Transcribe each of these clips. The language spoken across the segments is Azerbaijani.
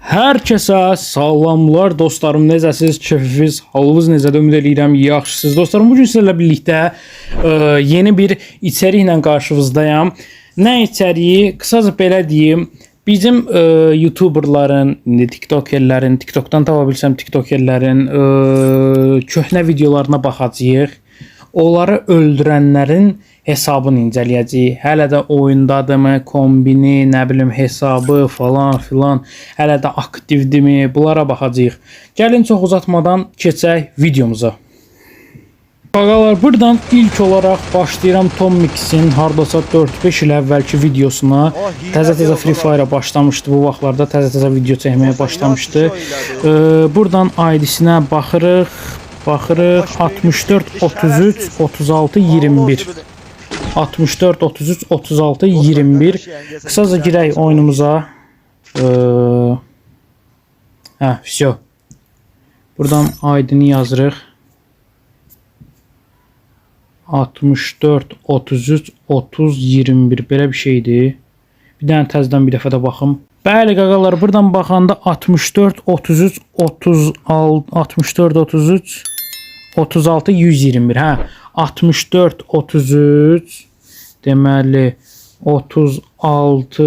Hər kəsə salamlar dostlarım, necəsiz, keyfiniz, halınız necədir? Ümid edirəm yaxşısınız. Dostlarım, bugün sizlərlə birlikdə yeni bir içəriklə qarşınızdayam. Nə içəriyi? Qısaca belə deyim. Bizim YouTuberların, TikTokerlərin, TikTokdan tapa bilsəm TikTokerlərin köhnə videolarına baxacağıq. Onları öldürənlərin hesabını incələyəcəyik. Hələ də oyundadırmı, kombini, nə bilim hesabı falan filan, hələ də aktivdirmi? Bunlara baxacağıq. Gəlin çox uzatmadan keçək videomuza. Ağalar, buradan ilk olaraq başlayıram Tom Mix'in hardasa 4-5 il əvvəlki videosuna. Təzə Free Fire'a başlamışdı bu vaxtlarda, təzə video çəkməyə başlamışdı. Buradan ID-sinə baxırıq. 64 33 36 21. 64 33 36 21. Kısaca girək oyunumuza. Всё. Buradan ID-ni yazırıq. 64 33 30 21 belə bir şeydir. Bir dənə təzədən bir dəfə də baxım. Bəli qaqalar, buradan baxanda 64 33 36 64 33 36 121. Hə, 64 33 deməli 36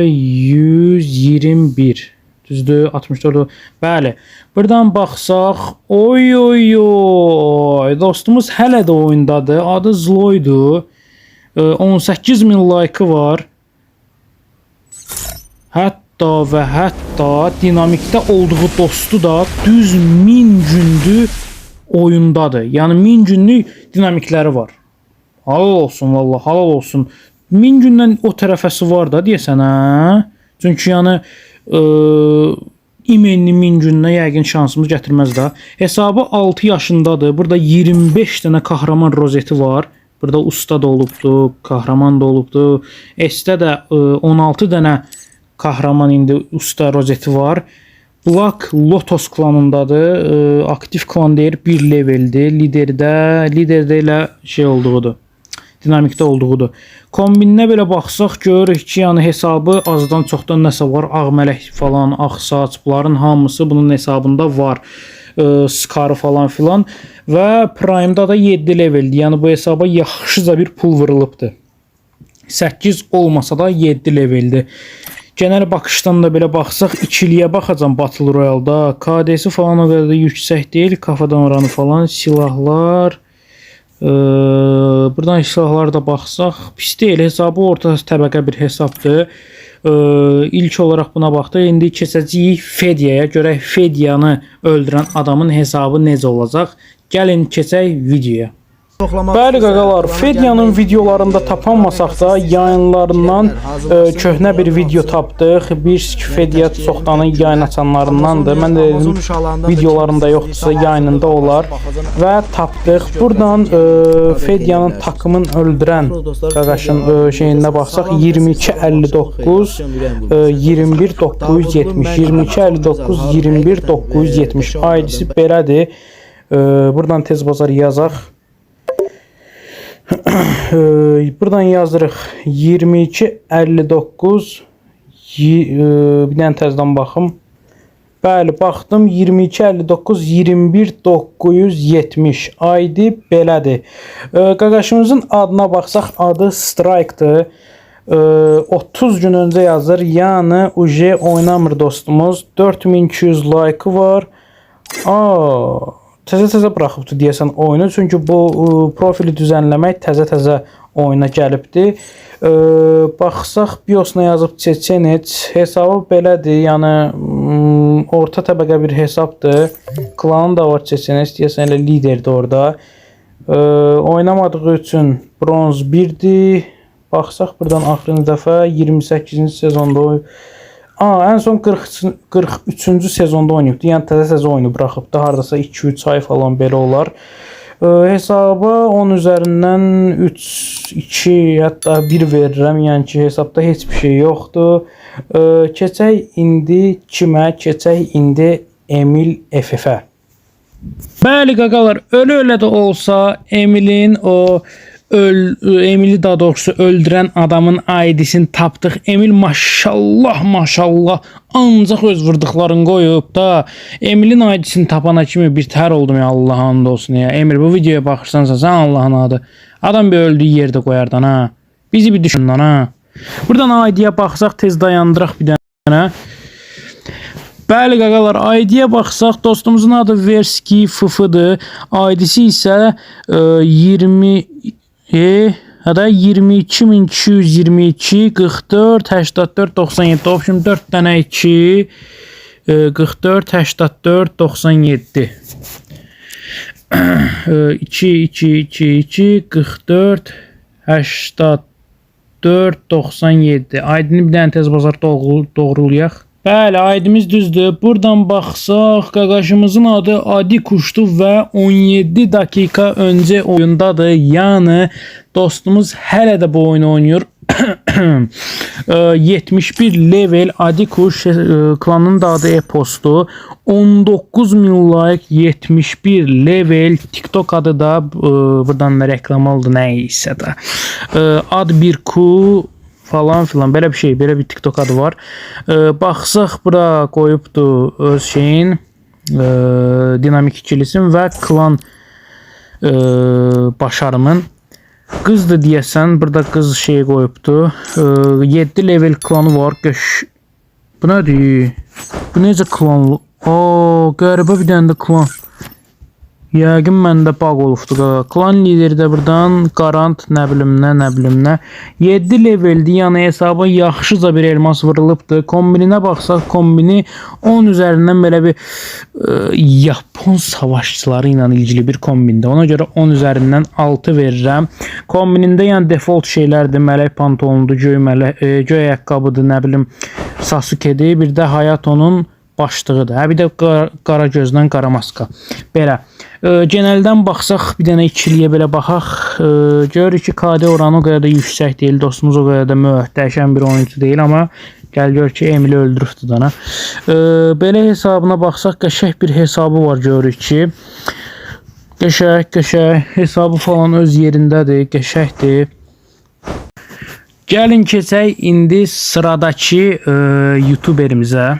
121. Düzdür, 64. Bəli. Buradan baxsaq, oy dostumuz hələ də oyundadır. Adı Zloydur. 18.000 like-ı var. Hətta dinamikdə olduğu dostu da düz 1000 gündür oyundadır. Yəni 1000 günlük dinamikləri var. Halal olsun vallahi, halal olsun. 1000 gündən o tərəfəsi var da deyəsən, hə? Çünki yəni imenli 1000 gününə yəqin şansımız gətirməz də. Hesabı 6 yaşındadır. Burada 25 dənə kahraman rozeti var. Burada usta da olubdu, kahraman da olubdu. S-də də 16 dənə kahraman indi usta rozeti var. Black Lotus klanındadır. Aktiv klan deyir, 1 leveldir. Liderdə elə şey olduğudur. Dinamikdə olduğudur. Kombininə belə baxsaq görürük ki, yəni hesabı azdan çoxdan nəsə var. Ağ mələk falan, ağ saç, bunların hamısı bunun hesabında var. Skarı falan filan. Və Prime'da da 7 leveldir. Yəni bu hesaba yaxşıca bir pul vurulubdur. 8 olmasa da 7 leveldir. Genel baxışdan da belə baxsaq, ikiliyə baxacam Battle Royale'da. KD-si falan o qədər də yüksək deyil. Kafadan oranı falan, silahlar. Buradan silahlara da baxsaq, pis deyil. Hesabı orta təbəqə bir hesabdır. İlk olaraq buna baxdıq. İndi keçəcəyik Fedia'ya. Görək Fedia'nı öldürən adamın hesabı necə olacaq. Gəlin keçək videoya. Bəli qaqalar, Fedia'nın videolarında tapanmasaq da yayınlarından köhnə bir video tapdıq. Bir Fedia çoxdanın yayın açanlarındandır. Mən də dedim videolarında yoxdursa yayınında olar və tapdıq. Buradan Fedia'nın takımın öldürən qaqaşın şeyinə baxsaq 2259 21 970 2259 21 970 ID-si belədir. Buradan tez bazar yazaq. Buradan yazırıq 2259 bir dənə təzədən baxım. Bəli, baxdım 2259 21 970 ID belədir. Qaqaşımızın adına baxsaq adı Strike'dır. 30 gün öncə yazır. Yəni uje oynamır dostumuz. 4200 like-ı var. Təzə buraxıbdı deyəsən oyunu. Çünki bu profili düzənləmək təzə oyuna gəlibdi. Baxsaq biosuna yazıb Çeçenec. Hesabı belədir. Yəni orta təbəqə bir hesabdır. Klanı da var Çeçenec. Deyəsən elə liderdir orada. Oynamadığı üçün bronz 1'dir. Baxsaq buradan axırıncı dəfə 28-ci sezonda ən son 43-cü sezonda oynayıbdı. Yəni təzə oyunu buraxıbdı. Hardasa 2-3 ay falan belə olar. Hesaba 10 üzərindən 3, 2, hətta 1 verirəm. Yəni ki, hesabda heç bir şey yoxdur. Keçək indi kimə? Keçək indi Emil FF-ə. Bəli qaqalar, ölə də olsa Emil'in o Emil'i daha doğrusu öldürən adamın ID'sini tapdıq. Emil maşallah ancaq öz vurduqlarını qoyub da Emil'in ID'sini tapana kimi bir tər oldum ya, Allah and olsun ya. Emil, bu videoya baxırsansa sən Allahın adı. Adam bir öldüyü yerdə qoyardan ha. Bizi bir düşün lan ha. Buradan ID'yə baxsaq tez dayandıraq bir dənə. Bəli qaqalar, ID-yə baxsaq dostumuzun adı Verski FF-dır. ID-si isə 22222 44 84 97. Option 4 dənə 2 44 84 97. 2 2 2 2 44 84 97. ID-ni bir dənə tez bazar doğrulayaq. Bəli, aydımız düzdür. Buradan baxsaq, qaqaşımızın adı Adi Kuşdu və 17 dakika öncə oyundadır. Yəni dostumuz hələ də bu oyunu oynayır. 71 level Adi Kuş, klanın da adı e-postu. 19.000 like, 71 level. TikTok adı da buradan da reklam oldu, nəysə də. Ad bir ku falan filan, belə bir şey, belə bir TikTok adı var. Baxsaq bura qoyubdu öz şeyin dinamik ikilisin və klan başarımın. Qızdır deyəsən, burada qız şey qoyubdu. 7 level klanı var. Bu nədir? Bu necə klan? Qəribə bir dənə də klan. Yəqin məndə bağ olubdur. Klan lideri də buradan Qarant nə bilim nə. 7 leveldir, yəni hesaba yaxşıca bir elmas vurulubdur. Kombininə baxsaq, kombini 10 üzərindən belə bir Yapon savaşçıları ilə ilgili bir kombində. Ona görə 10 üzərindən 6 verirəm. Kombinində yəni default şeylərdir. Mələk pantolondur, göy ayaqqabıdır, nə bilim Sasuke'dir. Bir də Hayato'nun başlığıdır. Bir də qara gözdən qara maska. Belə. Geneldən baxsaq, bir dənə ikiliyə belə baxaq. Görürük ki, KD oranı o qədər də yüksək deyil. Dostumuz o qədər də möhtəşəm bir oyuncu deyil, amma gəl gör ki, Emil'i öldürübdü dana. Belə hesabına baxsaq, qəşəng bir hesabı var, görürük ki. Qəşəng. Hesabı falan öz yerindədir, qəşəngdir. Gəlin keçək indi sıradakı YouTuberimizə.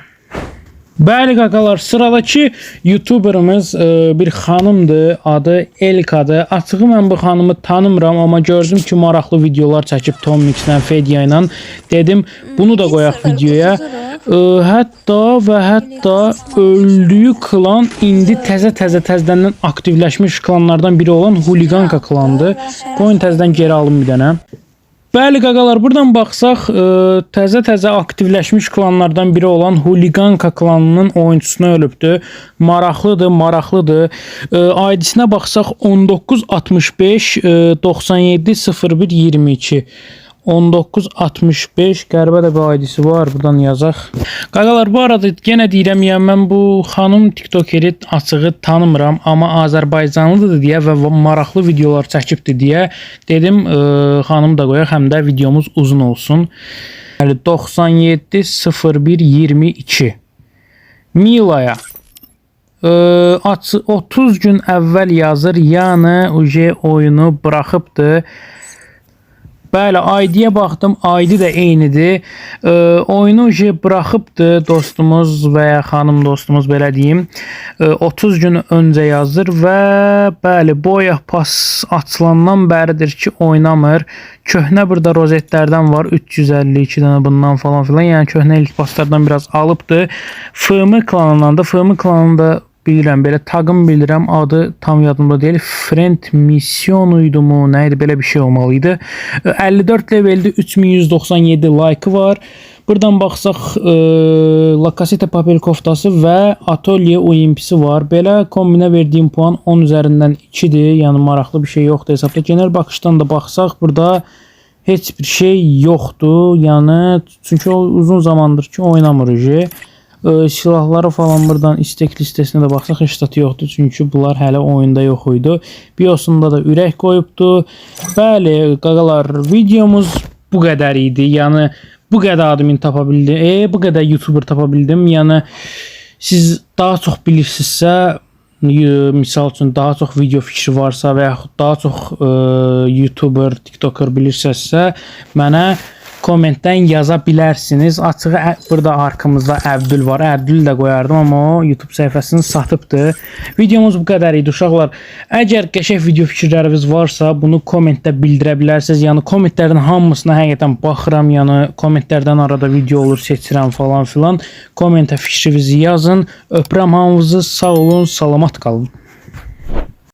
Bəli qaqalar, sıradakı YouTuberımız bir xanımdır, adı Elkadır. Açığı mən bu xanımı tanımıram, amma gördüm ki, maraqlı videolar çəkib Tom Mix-lə, Fedya ilə. Dedim, bunu da qoyaq videoya. Hətta öldüyü klan indi təzədən aktivləşmiş klanlardan biri olan Huliganka klandır. Qoyun təzədən geri alın bir dənə. Bəli qaqalar, buradan baxsaq, təzə aktivləşmiş klanlardan biri olan Huliganka klanının oyuncusuna ölübdür. Maraqlıdır. ID-sinə baxsaq 1965 97 01 22. 1965 qəribə də bir ID-si var, buradan yazaq. Qaqalar, bu arada yenə deyirəm, yəni mən bu xanım TikTokeri açığı tanımıram, amma Azərbaycanlıdır deyə və maraqlı videolar çəkibdir deyə dedim, xanım da qoyaq, həm də videomuz uzun olsun. 97 01 22 Milaya 30 gün əvvəl yazır, yəni oyunu buraxıbdır. Bəli, ID-yə baxdım, ID də eynidir. Oyunu buraxıbdır dostumuz və ya xanım dostumuz, belə deyim. 30 gün öncə yazır və bəli, boya pas açılandan bəridir ki, oynamır. Köhnə burada rozetlərdən var, 352 dənə bundan falan filan. Yəni köhnə ilk paslardan biraz alıbdır. FM klanındandır. FM klanında bilirəm, belə taqım bilirəm, adı tam yadımda deyil. Friend misyonuydu mu, nəydi, belə bir şey olmalıydı. 54 leveldə 3197 like var. Buradan baxsaq, La Casita Papel koftası və Atölye UMP'si var. Belə kombinə verdiyim puan 10 üzərindən 2-dir. Yəni maraqlı bir şey yoxdur hesabda. Genel baxışdan da baxsaq, burada heç bir şey yoxdur. Yəni çünki o uzun zamandır ki, oynamır. Silahları falan buradan istek listesine de baxsaq heç zat yoxdur, çünki bunlar hələ oyunda yox idi. Biosunda da ürək qoyubdu. Bəli, qaqalar, videomuz bu qədər idi. Yəni bu qədər admin tapa bildim, bu qədər YouTuber tapa bildim. Yəni siz daha çox bilirsinizsə, misal üçün daha çox video fikri varsa və yaxud daha çox YouTuber, TikToker bilirsənsə, mənə kommentdən yaza bilərsiniz. Açığı burada arkamızda Əbdül var. Əbdül də qoyardım, amma o YouTube səhifəsini satıbdı. Videomuz bu qədər idi uşaqlar. Əgər qəşəng video fikirləriniz varsa, bunu kommentdə bildirə bilərsiniz. Yəni kommentlərin hamısına həqiqətən baxıram. Yəni kommentlərdən arada video olur, seçirəm falan filan. Kommentə fikrinizi yazın. Öpürəm hamınızı. Sağ olun, salamat qalın.